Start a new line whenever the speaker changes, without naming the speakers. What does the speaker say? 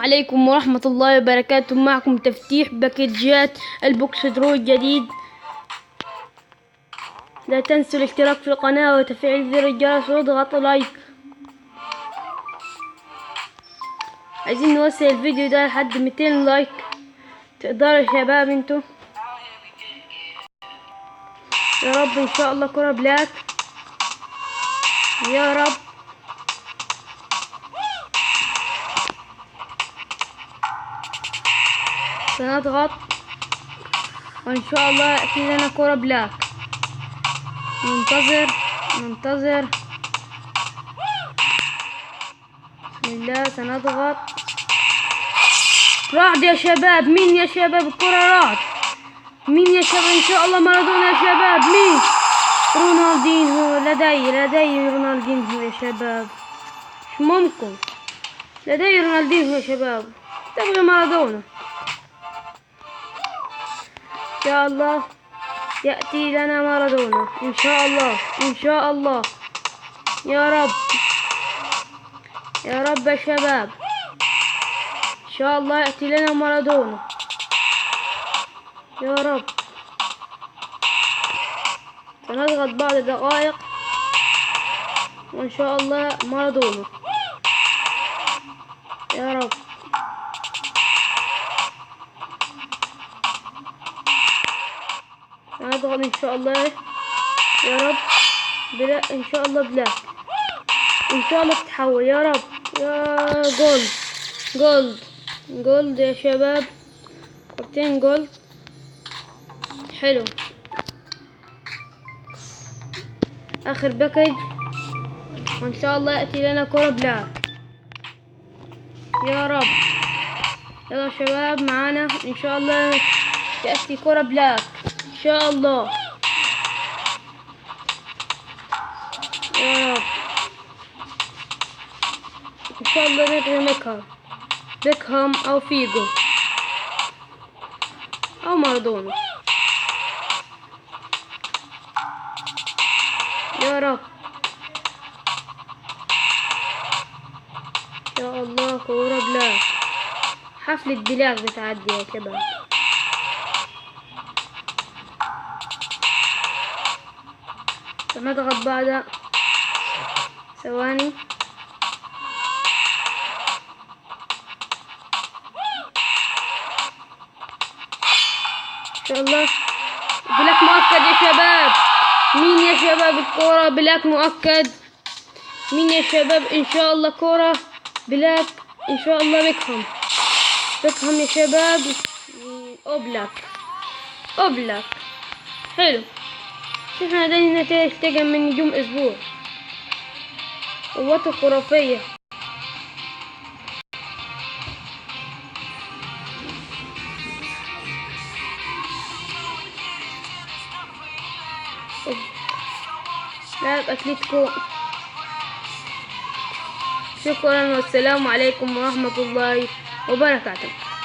عليكم ورحمة الله وبركاته. معكم تفتيح باكيجات البوكس درو الجديد. لا تنسوا الاشتراك في القناة وتفعيل زر الجرس واضغطوا لايك. عايزين نوصل الفيديو ده لحد 200 لايك. تقدروا يا شباب انتوا. يا رب ان شاء الله كرة بلاك يا رب. سنضغط وان شاء الله يأتي لنا كرة بلاك. ننتظر بسم الله. سنضغط. رعد يا شباب. مين يا شباب؟ الكرة رعد. مين يا شباب؟ ان شاء الله مارادونا يا شباب. مين؟ رونالدينهو. لدي رونالدينهو يا شباب. مش ممكن. لدي رونالدينهو يا شباب. تبغي مارادونا ان شاء الله يأتي لنا مارادونا ان شاء الله. ان شاء الله يا رب يا رب يا شباب. ان شاء الله يأتي لنا مارادونا يا رب. سنضغط بعد دقائق وان شاء الله مارادونا يا رب. سنضغط ان شاء الله يا رب. بلا ان شاء الله بلاك. ان شاء الله تتحول يا رب. يا جولد يا شباب. كابتن جولد حلو. اخر باكج وان شاء الله يأتي لنا كرة بلاك يا رب. يلا شباب معانا ان شاء الله تأتي كرة بلاك ان شاء الله يا رب. ان شاء الله نبغي بيكهام او فيجو او مارادونا يا رب. ان شاء الله كورة بلاك. حفلة بلاك بتعدي يا شباب. سنضغط بعد ثواني. ان شاء الله بلاك مؤكد يا شباب. مين يا شباب؟ الكرة بلاك مؤكد. مين يا شباب؟ ان شاء الله كرة بلاك ان شاء الله. بيكهام يا شباب. اوبلاك حلو. احنا هذه النتائج تجي من نجوم اسبوع. قوته خرافية. لاعب اتلتيكو. شكرا والسلام عليكم ورحمة الله وبركاته.